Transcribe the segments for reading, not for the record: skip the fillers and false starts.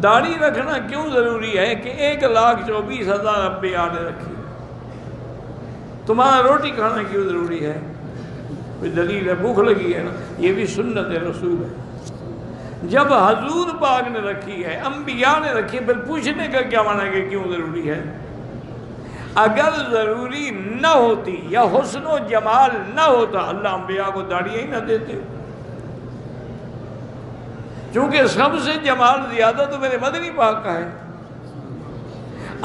داڑھی رکھنا کیوں ضروری ہے کہ 1,24,000 انبیاء نے رکھی؟ تمہارا روٹی کھانا کیوں ضروری ہے؟ کوئی دلیل ہے؟ بھوک لگی ہے نا، یہ بھی سنت رسول ہے۔ جب حضور پاک نے رکھی ہے، انبیاء نے رکھی ہے، پھر پوچھنے کا کیا معنی ہے کہ کیوں ضروری ہے؟ اگر ضروری نہ ہوتی یا حسن و جمال نہ ہوتا، اللہ انبیاء کو داڑیاں ہی نہ دیتے۔ چونکہ سب سے جمال زیادہ تو میرے مدنی پاک کا ہے۔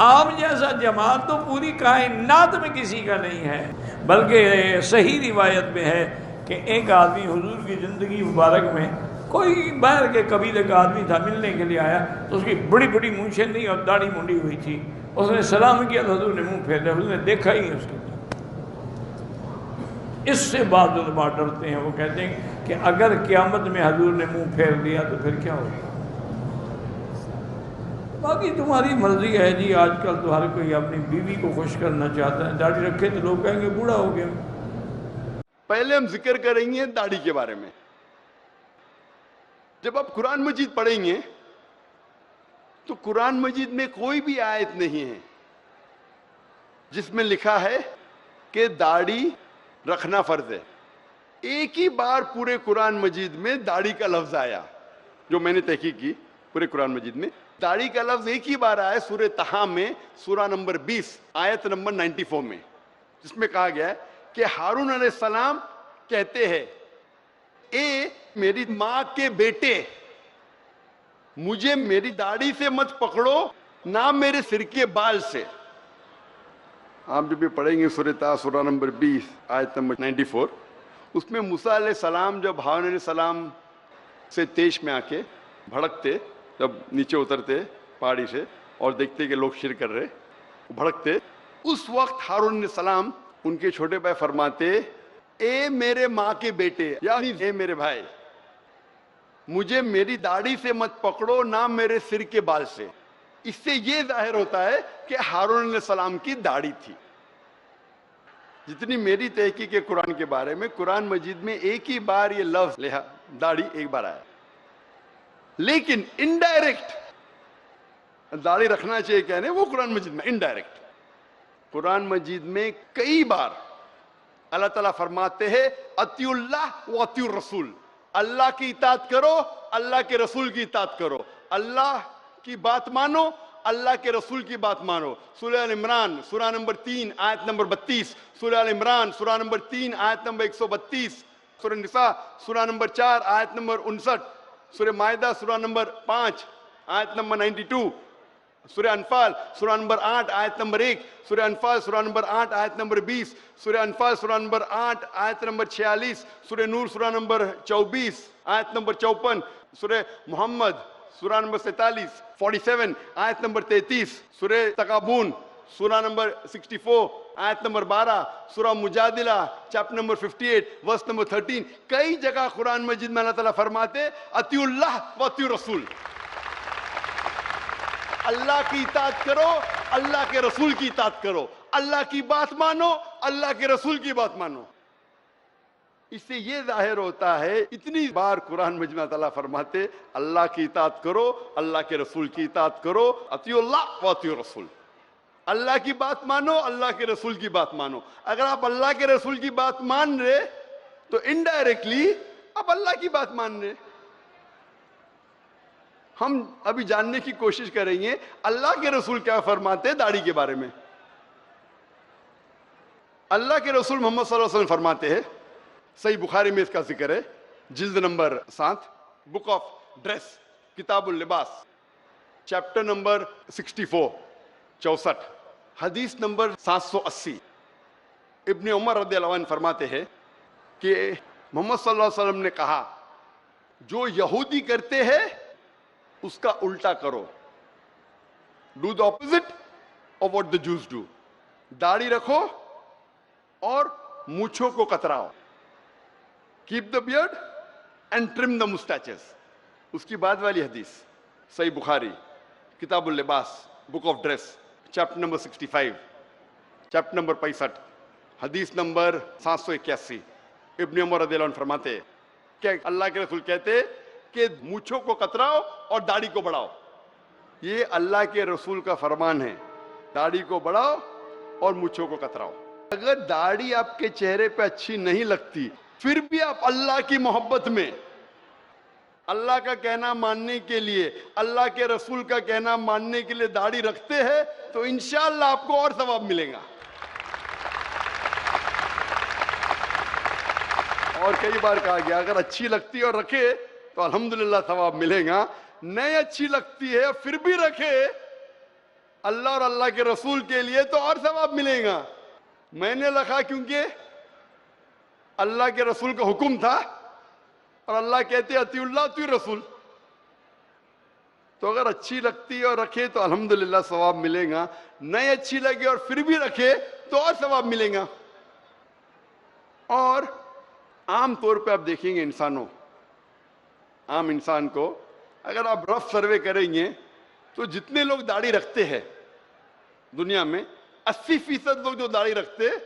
آپ جیسا جمال تو پوری کائنات میں کسی کا نہیں ہے، بلکہ صحیح روایت میں ہے کہ ایک آدمی حضور کی زندگی مبارک میں، کوئی باہر کے قبیلے کا آدمی تھا، ملنے کے لیے آیا تو اس کی بڑی بڑی مونچھیں تھیں اور داڑھی منڈی ہوئی تھی۔ اس نے سلام کیا تو حضور نے منہ پھیر لیا، حضور نے دیکھا ہی نہیں اس کو۔ اس سے بعض علماء ڈرتے ہیں، وہ کہتے ہیں کہ اگر قیامت میں حضور نے منہ پھیر دیا تو پھر کیا ہوگا؟ باقی تمہاری مرضی ہے جی، آج کل تو ہر کوئی اپنی بیوی کو خوش کرنا چاہتا ہے، داڑھی رکھے تو لوگ کہیں گے بوڑھا ہو گیا۔ پہلے ہم ذکر کریں گے داڑھی کے بارے میں۔ جب آپ قرآن مجید پڑھیں گے تو قرآن مجید میں کوئی بھی آیت نہیں ہے جس میں لکھا ہے کہ داڑھی رکھنا فرض ہے۔ ایک ہی بار پورے قرآن مجید میں داڑھی کا لفظ آیا، جو میں نے تحقیق کی، پورے قرآن مجید میں داڑھی کا لفظ ایک ہی بار آیا، سورہ طہ میں، سورہ نمبر 20 آیت نمبر 94 میں، جس میں کہا گیا ہے کہ ہارون علیہ السلام کہتے ہیں، اے میری ماں کے بیٹے، مجھے میری داڑھی سے مت پکڑو، نہ میرے سر کے بال سے۔ آپ جب یہ پڑھیں گے سورہ طہ سورہ نمبر 20 آیت نمبر 94، اس میں موسیٰ علیہ السلام جب ہارون علیہ السلام سے تیش میں آ کے بھڑکتے، جب نیچے اترتے پہاڑی سے اور دیکھتے کہ لوگ شرک کر رہے، بھڑکتے، اس وقت ہارون علیہ السلام ان کے چھوٹے بھائی فرماتے، اے میرے ماں کے بیٹے، یعنی اے میرے بھائی، مجھے میری داڑھی سے مت پکڑو، نہ میرے سر کے بال سے۔ اس سے یہ ظاہر ہوتا ہے کہ ہارون علیہ السلام کی داڑھی تھی۔ جتنی میری تحقیق ہے قرآن کے بارے میں، قرآن مجید میں ایک ہی بار یہ لفظ داڑھی ایک بار آیا، لیکن انڈائریکٹ داڑھی رکھنا چاہیے کہنے وہ قرآن مجید میں انڈائریکٹ۔ قرآن مجید میں کئی بار اللہ تعالیٰ فرماتے ہیں اطیعوا اللہ و اطیعوا الرسول، اللہ کی اطاعت کرو، اللہ کے رسول کی اطاعت کرو، اللہ کی بات مانو، اللہ کے رسول کی بات مانو۔ سورہ ال عمران سورہ نمبر 3 آیت نمبر 32، سورہ ال عمران سورہ نمبر 3 آیت نمبر 132، سورہ نساء سورہ نمبر 4 آیت نمبر 59، سورہ مائدہ سورہ نمبر 5 آیت نمبر 92، سورہ انفال سورہ نمبر 8 آیت نمبر 1، سورہ انفال سورہ نمبر 8 آیت نمبر 20، سورہ انفال سورہ نمبر 8 آیت نمبر 46، سورہ نور سورہ نمبر 24 آیت نمبر 54، سورہ محمد سورہ نمبر 47 آیت نمبر 33، سورہ تغابن سورہ نمبر 64 آیت نمبر 12، سورہ مجادلہ چیپٹر نمبر 58 ورس نمبر 13۔ کئی جگہ قرآن مجید میں اللہ تعالیٰ فرماتے اطیعوا اللہ و اطیعوا الرسول، اللہ کی اطاعت کرو، اللہ کے رسول کی اطاعت کرو، اللہ کی بات مانو، اللہ کے رسول کی بات مانو۔ اس سے یہ ظاہر ہوتا ہے، اتنی بار قرآن مجید میں اللہ تعالیٰ فرماتے اللہ کی اطاعت کرو، اللہ کے رسول کی اطاعت کرو، اطیعوا اللہ و اطیعوا الرسول، اللہ کی بات مانو، اللہ کے رسول کی بات مانو۔ اگر آپ اللہ کے رسول کی بات مان رہے تو انڈائریکٹلی آپ اللہ کی بات مان رہے۔ ہم ابھی جاننے کی کوشش کریں گے اللہ کے رسول کیا فرماتے ہیں داڑھی کے بارے میں۔ اللہ کے رسول محمد صلی اللہ علیہ وسلم فرماتے ہیں، صحیح بخاری میں اس کا ذکر ہے، جلد نمبر 7 بک آف ڈریس کتاب اللباس چیپٹر نمبر 64 حدیث نمبر 780، ابن عمر رضی اللہ عنہ فرماتے ہیں کہ محمد صلی اللہ علیہ وسلم نے کہا، جو یہودی کرتے ہیں اس کا الٹا کرو، do the opposite of what the Jews do, داڑھی رکھو اور مونچھوں کو کتراؤ، keep the beard and trim the moustaches. اس کی بعد والی حدیث صحیح بخاری کتاب اللباس book of dress chapter number 65 chapter number 65 حدیث نمبر 781، ابن عمر رضی اللہ عنہ فرماتے کہ اللہ کے رسول کہتے کہ مونچھوں کو کتراؤ اور داڑھی کو بڑھاؤ۔ ये अल्लाह के रसूल का फरमान है, दाढ़ी को बढ़ाओ और मूंछों को कतराओ। अगर दाढ़ी आपके चेहरे पे अच्छी नहीं लगती, फिर भी आप अल्लाह की मोहब्बत में, अल्लाह का कहना मानने के लिए, अल्लाह के रसूल का कहना मानने के लिए दाढ़ी रखते हैं, तो इंशाअल्लाह आपको और सवाब मिलेगा। और कई बार कहा गया, अगर अच्छी लगती है और रखे तो अल्हम्दुलिल्लाह सवाब मिलेगा। नहीं अच्छी लगती है फिर भी रखे अल्लाह और अल्लाह के रसूल के लिए, तो और सवाब मिलेगा। मैंने रखा क्योंकि अल्लाह के रसूल का हुक्म था, और अल्लाह कहते अतीउल्लाह अती रसूल। तो अगर अच्छी लगती है और रखे तो अल्हम्दुलिल्लाह सवाब मिलेगा, नहीं अच्छी लगे और फिर भी रखे तो और सवाब मिलेगा। और आम तौर पे आप देखेंगे इंसानों, आम इंसान को अगर आप रफ सर्वे करेंगे तो जितने लोग दाढ़ी रखते हैं दुनिया में, 80% लोग जो दाढ़ी रखते हैं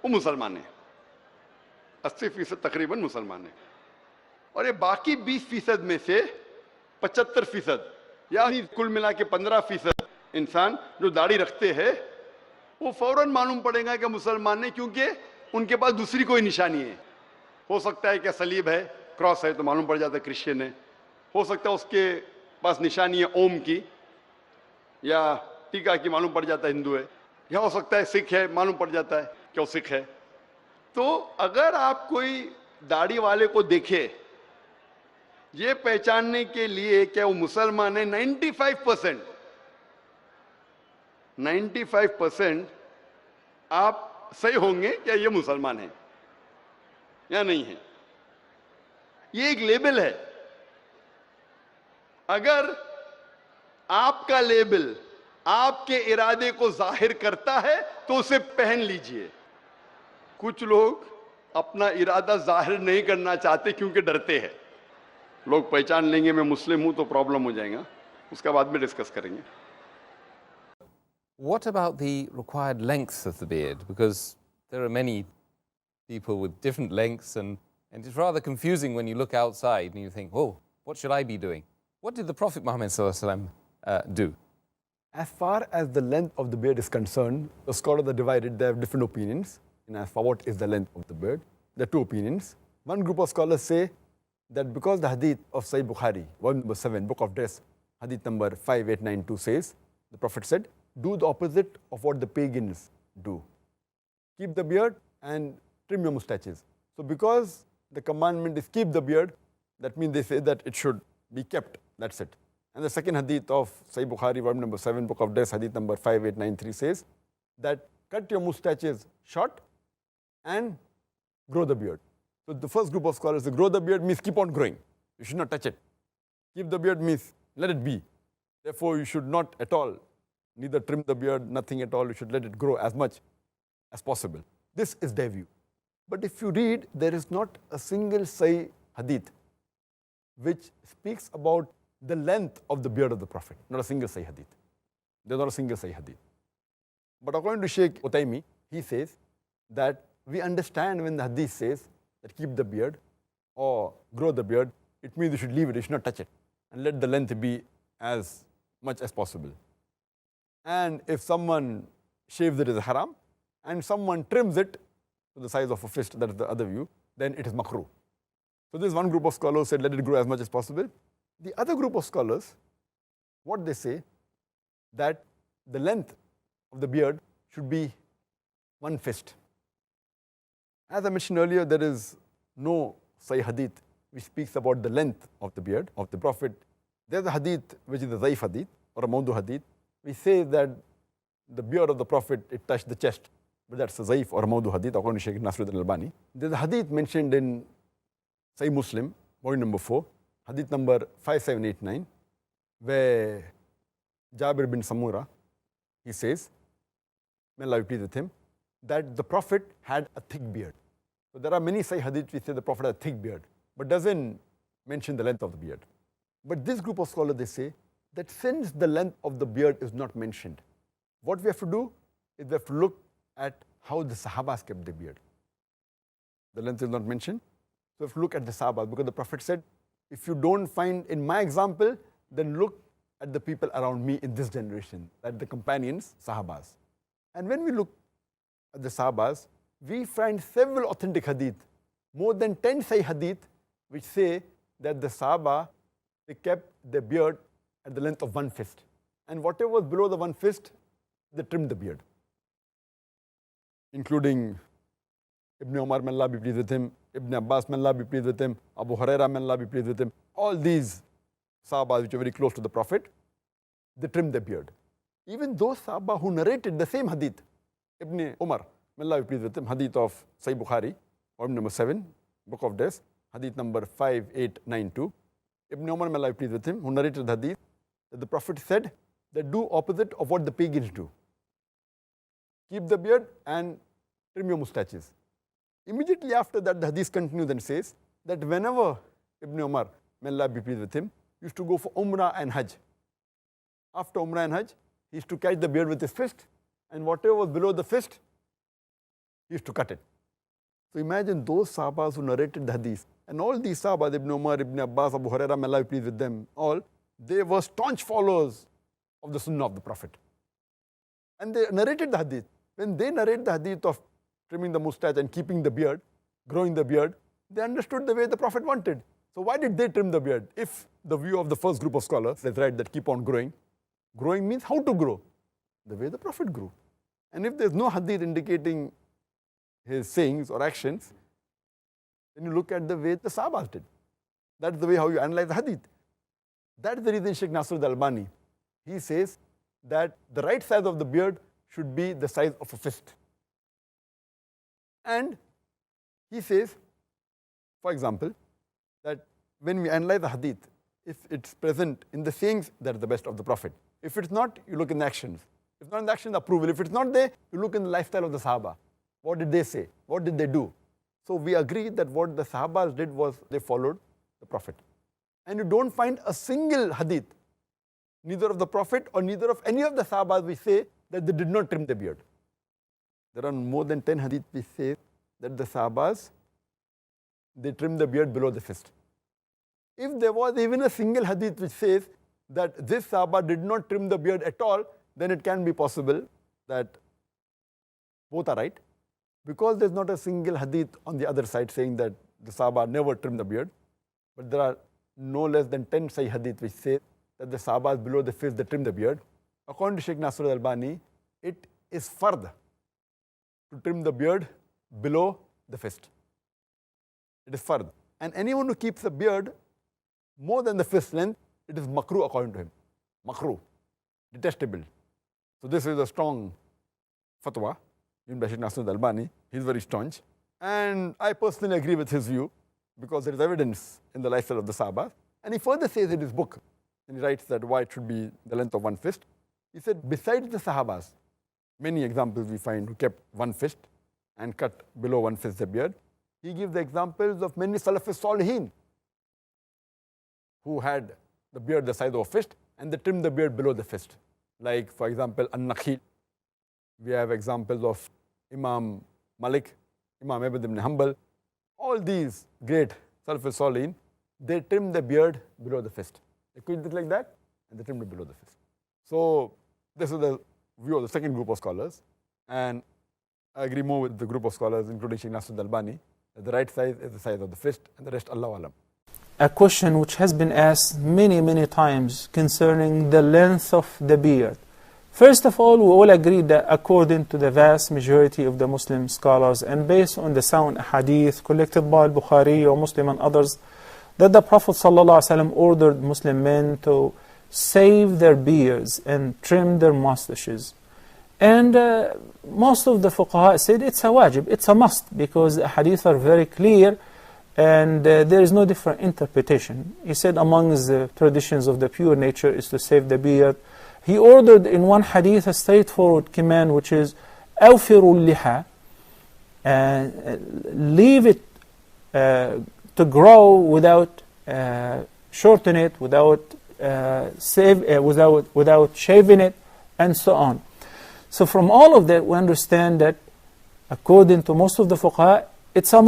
वो मुसलमान हैं। 80% तकरीबन मुसलमान हैं। और ये बाकी 20% में से 75%, यानी कुल मिला के 15% इंसान जो दाढ़ी रखते हैं, वो फौरन मालूम पड़ेगा कि मुसलमान है, क्योंकि उनके पास दूसरी कोई निशानी है। हो सकता है कि सलीब है, क्रॉस है, तो मालूम पड़ जाता है क्रिश्चियन है। हो सकता है उसके पास निशानी है ओम की या टीका की, मालूम पड़ जाता है हिंदू है। या हो सकता है सिख है, मालूम पड़ जाता है कि वो सिख है। तो अगर आप कोई दाढ़ी वाले को देखे, ये पहचानने के लिए क्या वो मुसलमान है, 95% आप सही होंगे क्या ये मुसलमान है या नहीं है। ये एक लेबल है। अगर आपका लेबल आपके इरादे को जाहिर करता है तो उसे पहन लीजिए। कुछ लोग अपना इरादा जाहिर नहीं करना चाहते क्योंकि डरते हैं, लोग पहचान लेंगे मैं मुस्लिम हूं तो प्रॉब्लम हो जाएगा। उसका बाद में डिस्कस करेंगे। What about the required length of the beard? Because there are many people with different lengths, and it's rather confusing when you look outside and you think, oh, what should I be doing? What did the Prophet Muhammad do? As far as the length of the beard is concerned, the scholars are divided. They have different opinions. And as for what is the length of the beard, there are two opinions. One group of scholars say that because the hadith of Sahih Bukhari, volume number 7, book of dress, hadith number 5892 says, the Prophet said, do the opposite of what the pagans do. Keep the beard and trim your mustaches. So because the commandment is keep the beard, that means they say that it should be kept. That's it. And the second hadith of Sahih Bukhari, volume number 7, book of dress, hadith number 5893 says that cut your mustaches short and grow the beard. So the first group of scholars say grow the beard means keep on growing. You should not touch it. Keep the beard means let it be. Therefore, you should not at all, neither trim the beard, nothing at all. You should let it grow as much as possible. This is their view. But if you read, there is not a single Sahih hadith which speaks about the length of the beard of the Prophet. Not a single Sahih hadith. There's not a single Sahih hadith. But according to Sheikh Utaymi, he says that we understand when the hadith says that keep the beard or grow the beard, it means you should leave it, you should not touch it, and let the length be as much as possible. And if someone shaves it as haram, and someone trims it to the size of a fist, that is the other view, then it is makruh. So this is one group of scholars who said let it grow as much as possible. The other group of scholars, what they say, that the length of the beard should be one fist. As I mentioned earlier, there is no Sahih hadith which speaks about the length of the beard of the Prophet. There's a hadith which is a Zaif hadith or a Mawdu hadith. We say that the beard of the Prophet, it touched the chest, but that's a Zaif or a Mawdu hadith according to Shaykh Nasruddin al-Albani. There's a hadith mentioned in Sahih Muslim, volume number 4, hadith number 5789, where Jabir bin Samura, he says, may Allah be pleased with him, that the Prophet had a thick beard. So there are many Sahih hadith which say the Prophet had a thick beard, but doesn't mention the length of the beard. But this group of scholars, they say that since the length of the beard is not mentioned, what we have to do is we have to look at how the Sahabas kept the beard. The length is not mentioned, so we have to look at the Sahabas, because the Prophet said, if you don't find in my example, then look at the people around me in this generation, at the companions, Sahabas. And when we look at the Sahabas, we find several authentic hadith, more than 10 Sahih hadith, which say that the Sahaba, they kept their beard at the length of one fist. And whatever was below the one fist, they trimmed the beard. Including Ibn Umar, may Allah be pleased with him, Ibn Abbas, may Allah be pleased with him, Abu Huraira, may Allah be pleased with him. All these Sahabas which are very close to the Prophet, they trimmed their beard. Even those Sahaba who narrated the same hadith, Ibn Umar, may Allah be pleased with him, hadith of Sahih Bukhari, volume number 7, Book of Death, hadith number 5892. Ibn Umar, may Allah be pleased with him, who narrated the hadith, that the Prophet said that do opposite of what the pagans do. Keep the beard and trim your mustaches. Immediately after that, the hadith continues and says that whenever Ibn Umar, may Allah be pleased with him, used to go for Umrah and Hajj. After Umrah and Hajj, he used to catch the beard with his fist, and whatever was below the fist, he used to cut it. So imagine those Sahabas who narrated the hadith, and all these Sahabas, Ibn Umar, Ibn Abbas, Abu Huraira, may Allah be pleased with them all, they were staunch followers of the Sunnah of the Prophet. And they narrated the hadith. When they narrate the hadith of trimming the mustache and keeping the beard, growing the beard, they understood the way the Prophet wanted. So why did they trim the beard? If the view of the first group of scholars is right, that keep on growing, growing means how to grow? The way the Prophet grew. And if there's no hadith indicating his sayings or actions, then you look at the way the Sahabas did. That's the way how you analyze the hadith. That's the reason Sheikh Nasruddin Albani, he says that the right size of the beard should be the size of a fist. And he says, for example, that when we analyze the hadith, if it's present in the sayings, that's the best of the Prophet. If it's not, you look in the actions. If not in the actions, approval. If it's not there, you look in the lifestyle of the Sahaba. What did they say? What did they do? So we agree that what the Sahabas did was they followed the Prophet. And you don't find a single hadith, neither of the Prophet or neither of any of the Sahabas, which say that they did not trim the beard. There are more than 10 hadith which say that the Sahabas, they trim the beard below the fist. If there was even a single hadith which says that this Sahaba did not trim the beard at all, then it can be possible that both are right. Because there's not a single hadith on the other side saying that the Sahaba never trimmed the beard, but there are no less than 10 Sahih hadith which say that the Sahabas below the fist, they trim the beard. According to Sheikh Nasruddin Albani, it is fard to trim the beard below the fist. It is fard. And anyone who keeps a beard more than the fist length, it is makruh according to him. Makruh, detestable. So this is a strong fatwa in Sheikh Nasruddin Albani. He's very staunch. And I personally agree with his view because there is evidence in the lifestyle of the Sahaba. And he further says in his book, and he writes that why it should be the length of one fist. He said, besides the Sahabas, many examples we find who kept one fist and cut below one fist their beard. He gives the examples of many Salafis Salihin who had the beard the size of a fist and they trimmed the beard below the fist. Like, for example, An-Nakhil. We have examples of Imam Malik, Imam Ahmad ibn Hanbal. All these great Salafis Salihin, they trimmed the beard below the fist. They quit it like that and they trimmed it below the fist. So this is the view of the second group of scholars. And I agree more with the group of scholars, including Sheikh Nasruddin Albani, that the right size is the size of the fist and the rest, Allahu Alam. A question which has been asked many times concerning the length of the beard. First of all, we all agree that according to the vast majority of the Muslim scholars and based on the sound hadith collected by Bukhari or Muslim and others, that the Prophet ﷺ ordered Muslim men to shave their beards and trim their mustaches. And most of the fuqaha said it's a wajib, it's a must, because the hadith are very clear and there is no different interpretation. He said amongst the traditions of the pure nature is to shave the beard. He ordered in one hadith a straightforward command, which is أَوْفِرُوا اللِّحَى, leave it to grow without shorten it, without shaving it, and so on. So from all of that, we understand that according to most of the fuqaha, it's a must.